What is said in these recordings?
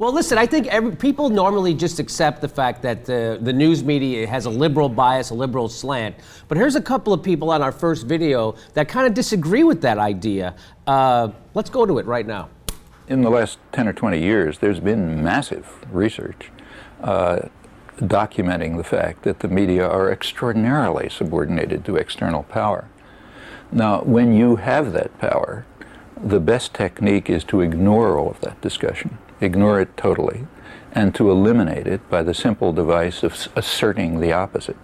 Well, listen, I think people normally just accept the fact that the news media has a liberal bias, a liberal slant. But here's a couple of people on our first video that kind of disagree with that idea. Let's go to it right now. In the last 10 or 20 years, there's been massive research documenting the fact that the media are extraordinarily subordinated to external power. Now, when you have that power, the best technique is to ignore all of that discussion, ignore it totally, and to eliminate it by the simple device of asserting the opposite.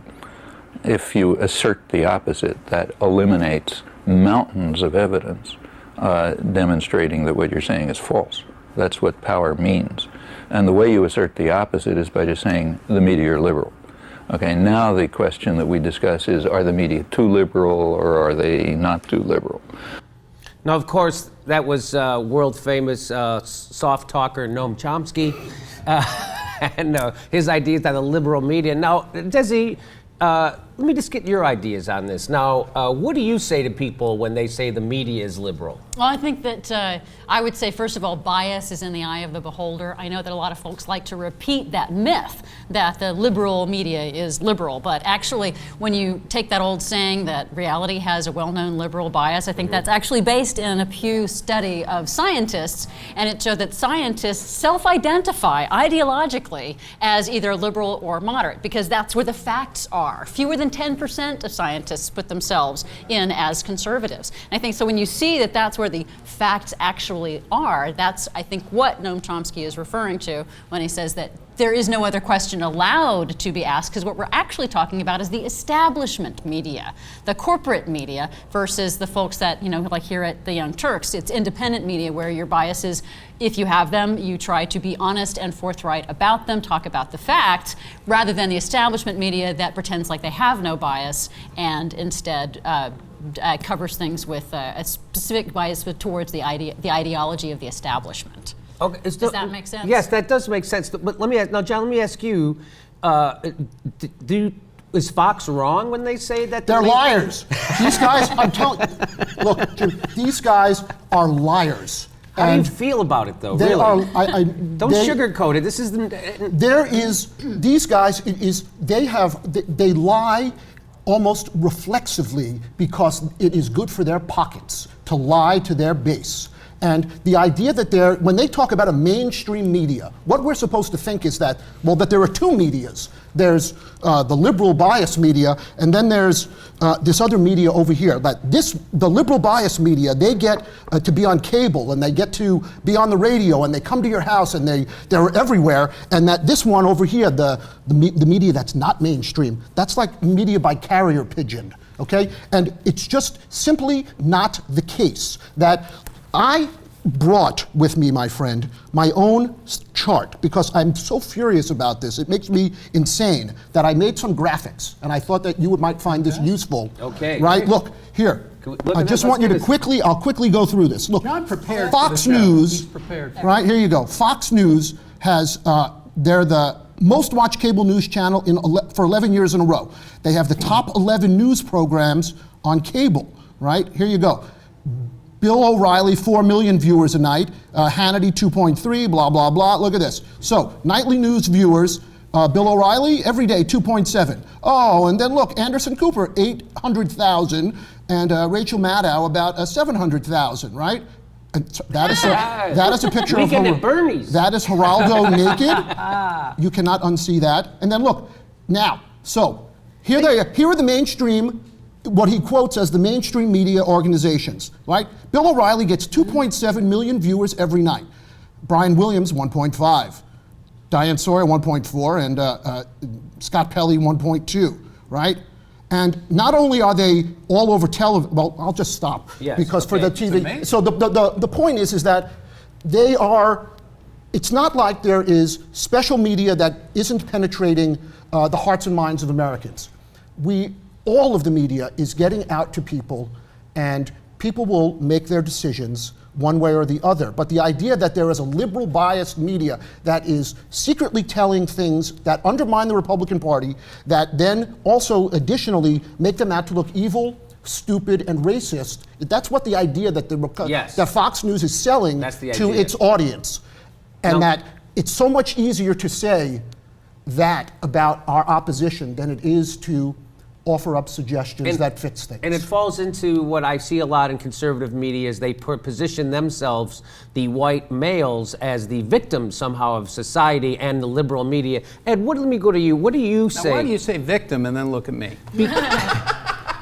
If you assert the opposite, that eliminates mountains of evidence demonstrating that what you're saying is false. That's what power means. And the way you assert the opposite is by just saying the media are liberal. Okay, now the question that we discuss is, are the media too liberal or are they not too liberal? Now, of course, that was world-famous soft talker Noam Chomsky and his ideas on the liberal media. Now, Desi, let me just get your ideas on this. Now, what do you say to people when they say the media is liberal? Well, I think that I would say, first of all, bias is in the eye of the beholder. I know that a lot of folks like to repeat that myth that the liberal media is liberal, but actually, when you take that old saying that reality has a well-known liberal bias, I think that's actually based in a Pew study of scientists, and it showed that scientists self-identify ideologically as either liberal or moderate, because that's where the facts are. Fewer than 10% of scientists put themselves in as conservatives. And I think so when you see that that's where the facts actually are, that's, I think, what Noam Chomsky is referring to when he says that there is no other question allowed to be asked, because what we're actually talking about is the establishment media, the corporate media, versus the folks that, you know, like here at the Young Turks, it's independent media where your biases, if you have them, you try to be honest and forthright about them, talk about the facts, rather than the establishment media that pretends like they have no bias and instead covers things with a specific bias towards the ideology of the establishment. Okay, does that make sense? Yes, that does make sense. But let me ask, now, John, let me ask you: is Fox wrong when they say that they're liars? These guys, I'm telling you, look, Jim, these guys are liars. How do you feel about it, though? They really? are. Don't sugarcoat it. This is there is these guys. It is they lie almost reflexively because it is good for their pockets to lie to their base. And the idea that when they talk about a mainstream media, what we're supposed to think is that, well, that there are two medias. There's the liberal bias media, and then there's this other media over here. That the liberal bias media, they get to be on cable, and they get to be on the radio, and they come to your house, and they're everywhere. And that this one over here, the media that's not mainstream, that's like media by carrier pigeon, okay? And it's just simply not the case that I brought with me, my friend, my own chart because I'm so furious about this. It makes me insane that I made some graphics, and I thought that you might find this useful. Okay. Right? Look, here. I just want you to I'll quickly go through this. Look, John prepared Fox for the show. News, He's prepared. right, here you go. Fox News has, they're the most watched cable news channel for 11 years in a row. They have the top 11 news programs on cable, right? Here you go. Bill O'Reilly, 4 million viewers a night. Hannity, 2.3, blah, blah, blah. Look at this. So, nightly news viewers, Bill O'Reilly, every day, 2.7. Oh, and then look, Anderson Cooper, 800,000, and Rachel Maddow, about 700,000, right? And that is a picture of Bernie's. That is Geraldo naked. You cannot unsee that. And then look, now, so, here are the mainstream, what he quotes as the mainstream media organizations, right? Bill O'Reilly gets 2.7 million viewers every night. Brian Williams, 1.5. Diane Sawyer, 1.4, and Scott Pelley, 1.2, right? And not only are they all over television, well, I'll just stop. Yes, because for the TV, amazing. so the point is that they are, it's not like there is special media that isn't penetrating the hearts and minds of Americans. All of the media is getting out to people, and people will make their decisions one way or the other. But the idea that there is a liberal biased media that is secretly telling things that undermine the Republican Party, that then also additionally make them out to look evil, stupid, and racist, that's what the idea that that Fox News is selling to its audience. And that it's so much easier to say that about our opposition than it is to offer up suggestions that fits things. And it falls into what I see a lot in conservative media is they position themselves, the white males, as the victims somehow of society and the liberal media. Ed, let me go to you. What do you say? Now, why do you say victim and then look at me?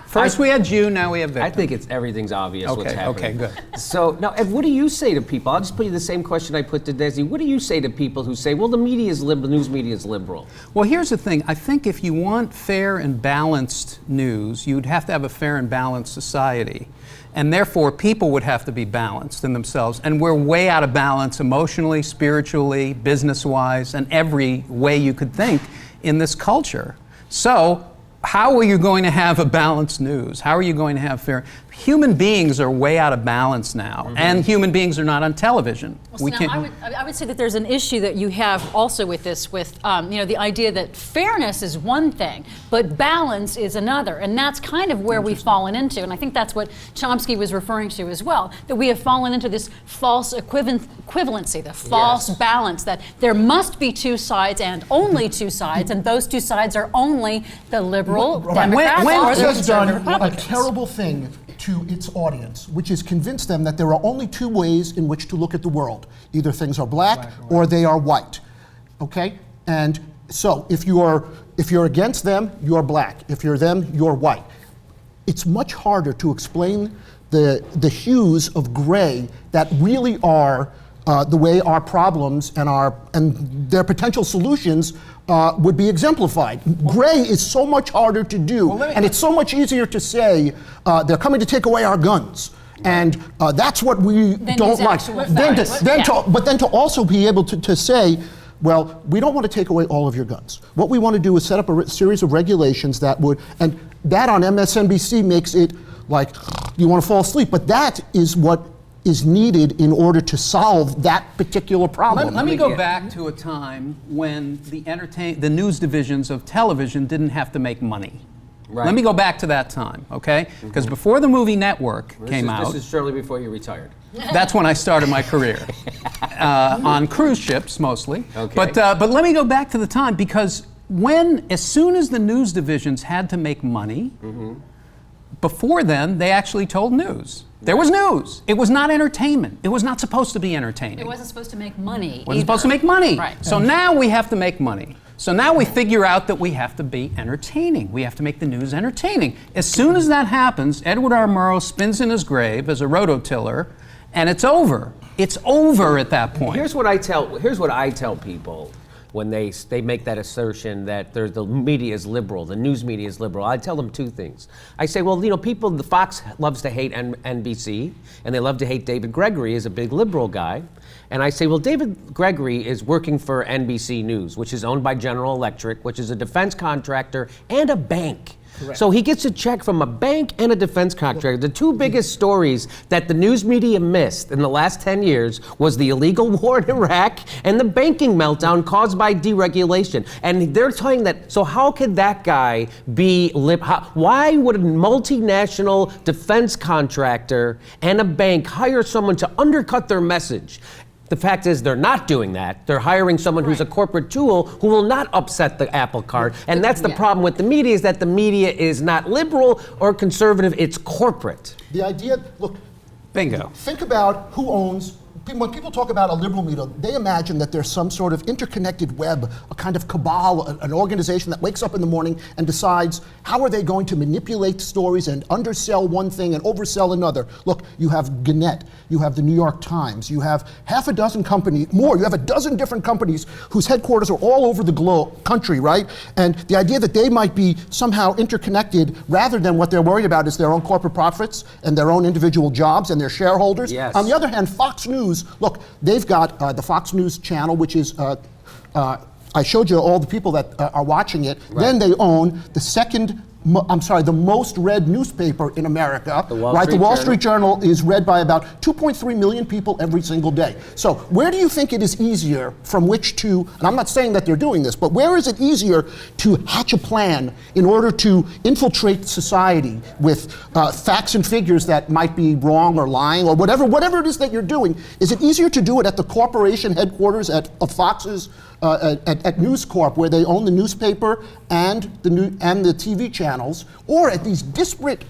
First we had you, now we have victim. I think everything's obvious what's happening. Okay, good. So now, Ed, what do you say to people? I'll just put you the same question I put to Desi. What do you say to people who say, well, the media is liberal, the news media is liberal? Well, here's the thing. I think if you want fair and balanced news, you'd have to have a fair and balanced society. And therefore, people would have to be balanced in themselves. And we're way out of balance emotionally, spiritually, business-wise, and every way you could think in this culture. So, how are you going to have a balanced news? How are you going to have fair? Human beings are way out of balance now, and human beings are not on television. Well, so now I would say that there's an issue that you have also with this, with the idea that fairness is one thing, but balance is another, and that's kind of where we've fallen into, and I think that's what Chomsky was referring to as well, that we have fallen into this false equivalency, the false balance, that there must be two sides and only two sides, and those two sides are only the liberal Democrats or the conservative Republicans. A terrible thing to its audience, which is convince them that there are only two ways in which to look at the world. Either things are black or they are white. Okay? And so if you're against them, you're black. If you're them, you're white. It's much harder to explain the hues of gray that really are the way our problems and their potential solutions would be exemplified. Gray is so much harder to do, and it's so much easier to say they're coming to take away our guns, and that's what we don't like. But then to also be able to say, well, we don't want to take away all of your guns. What we want to do is set up a series of regulations that would, and that on MSNBC makes it like you want to fall asleep, but that is what is needed in order to solve that particular problem. Let me go back to a time when the news divisions of television didn't have to make money. Right. Let me go back to that time, okay? Because before the movie network came out... This is shortly before you retired. That's when I started my career. On cruise ships, mostly. Okay. But let me go back to the time, because as soon as the news divisions had to make money, before then, they actually told news. There was news. It was not entertainment. It was not supposed to be entertaining. It wasn't supposed to make money. It wasn't supposed to make money. Right. So now we have to make money. So now we figure out that we have to be entertaining. We have to make the news entertaining. As soon as that happens, Edward R. Murrow spins in his grave as a rototiller, and it's over. It's over at that point. Here's what I tell people when they make that assertion that the media is liberal, the news media is liberal. I tell them two things. I say, well, the Fox loves to hate NBC, and they love to hate David Gregory as a big liberal guy. And I say, well, David Gregory is working for NBC News, which is owned by General Electric, which is a defense contractor and a bank. Correct. So he gets a check from a bank and a defense contractor. The two biggest stories that the news media missed in the last 10 years was the illegal war in Iraq and the banking meltdown caused by deregulation. And they're telling that, so how could that guy be why would a multinational defense contractor and a bank hire someone to undercut their message? The fact is they're not doing that. They're hiring someone who's a corporate tool who will not upset the apple cart. And that's the problem with the media, is that the media is not liberal or conservative, it's corporate. The idea, look, bingo. Think about who owns, when people talk about a liberal media, they imagine that there's some sort of interconnected web, a kind of cabal, an organization that wakes up in the morning and decides how are they going to manipulate stories and undersell one thing and oversell another. Look, you have Gannett, you have the New York Times, you have half a dozen companies, you have a dozen different companies whose headquarters are all over the country, right? And the idea that they might be somehow interconnected rather than what they're worried about is their own corporate profits and their own individual jobs and their shareholders. Yes. On the other hand, Fox News, look, they've got the Fox News channel, which is, I showed you all the people that are watching it. Right. Then they own the second the most read newspaper in America. The Wall right? Street The Wall Journal. Street Journal is read by about 2.3 million people every single day. So where do you think it is easier from which to, and I'm not saying that they're doing this, but where is it easier to hatch a plan in order to infiltrate society with facts and figures that might be wrong or lying or whatever it is that you're doing? Is it easier to do it at the corporation headquarters of Fox's at News Corp, where they own the newspaper and the TV channels, or at these disparate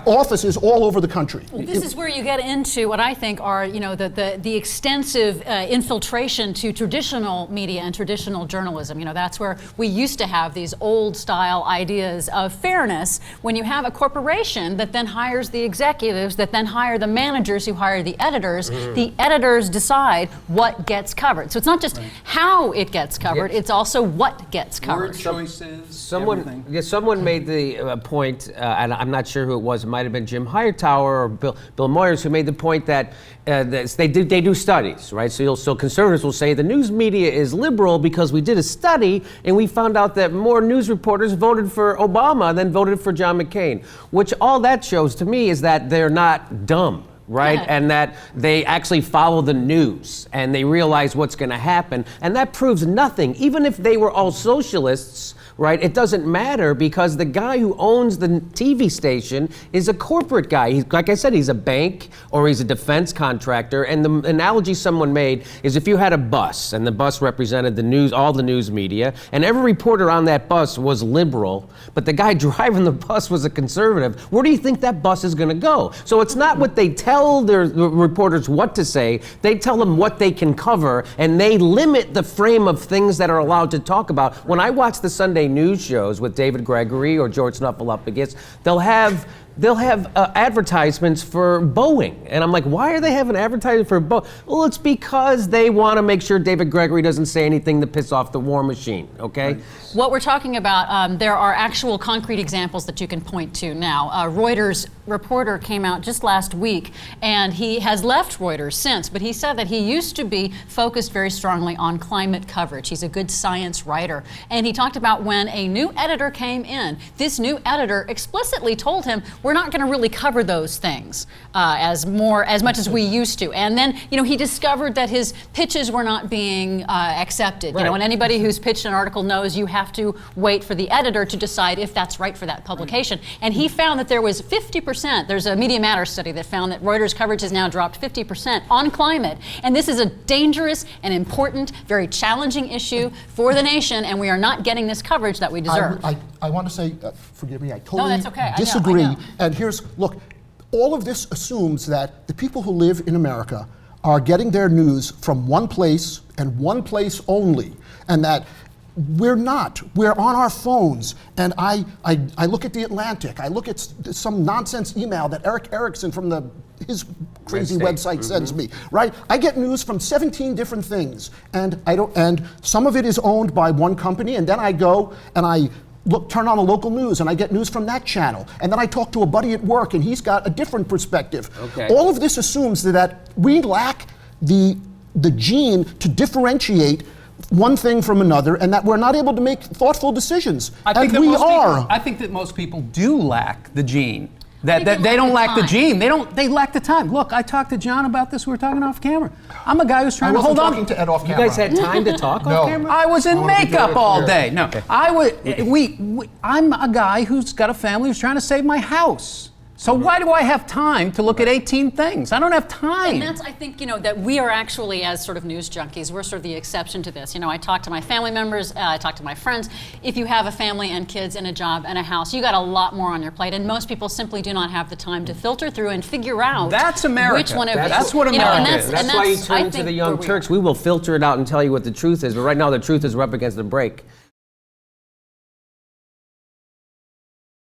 offices all over the country? Well, this is where you get into what I think are, the extensive infiltration to traditional media and traditional journalism. That's where we used to have these old style ideas of fairness when you have a corporation that then hires the executives, that then hire the managers who hire the editors. The editors decide what gets covered. So it's not just how it gets covered, it's also what gets covered. Word choices, Someone made the point, and I'm not sure who it was. It might have been Jim Hightower or Bill Moyers who made the point that they do studies, right? So conservatives will say the news media is liberal because we did a study and we found out that more news reporters voted for Obama than voted for John McCain. Which all that shows to me is that they're not dumb. Right? And that they actually follow the news and they realize what's going to happen. And that proves nothing. Even if they were all socialists, right, it doesn't matter because the guy who owns the TV station is a corporate guy. Like I said, he's a bank or he's a defense contractor. And the analogy someone made is if you had a bus and the bus represented the news, all the news media, and every reporter on that bus was liberal, but the guy driving the bus was a conservative, where do you think that bus is going to go? So it's not what they tell their reporters what to say, they tell them what they can cover, and they limit the frame of things that are allowed to talk about. When I watch the Sunday news shows with David Gregory or George Snuffleupagus, they'll have advertisements for Boeing. And I'm like, why are they having advertising for Boeing? Well, it's because they want to make sure David Gregory doesn't say anything to piss off the war machine, okay? Right. What we're talking about, there are actual concrete examples that you can point to now. Reuters reporter came out just last week, and he has left Reuters since, but he said that he used to be focused very strongly on climate coverage. He's a good science writer. And he talked about when a new editor came in, this new editor explicitly told him, we're not going to really cover those things as much as we used to. And then, he discovered that his pitches were not being accepted. Right. And anybody who's pitched an article knows you have to wait for the editor to decide if that's right for that publication. And he found that there was 50%. There's a Media Matters study that found that Reuters coverage has now dropped 50% on climate. And this is a dangerous and important, very challenging issue for the nation, and we are not getting this coverage that we deserve. I want to say, forgive me, I totally that's okay. disagree. I know. And look, all of this assumes that the people who live in America are getting their news from one place and one place only, and that we're not. We're on our phones, and I look at The Atlantic. I look at some nonsense email that Eric Erickson from his crazy website sends me. Right? I get news from 17 different things, and some of it is owned by one company, and then I go and I turn on the local news and I get news from that channel. And then I talk to a buddy at work and he's got a different perspective. Okay. All of this assumes that we lack the gene to differentiate one thing from another, and that we're not able to make thoughtful decisions. I think that most people do lack the gene. That they don't lack the gene. They lack the time. Look, I talked to John about this. We were talking off camera. I'm a guy who's trying to hold on. I wasn't talking to Ed off camera. You guys had time to talk off camera? I was in makeup all day. No, I'm a guy who's got a family who's trying to save my house. So why do I have time to look at 18 things? I don't have time. And that's, I think, that we are actually, as sort of news junkies, we're sort of the exception to this. I talk to my family members, I talk to my friends. If you have a family and kids and a job and a house, you got a lot more on your plate. And most people simply do not have the time to filter through and figure out That's America. which one of these. That's what America is. That's why you turn to the Young Turks. We will filter it out and tell you what the truth is. But right now, the truth is we're up against the break.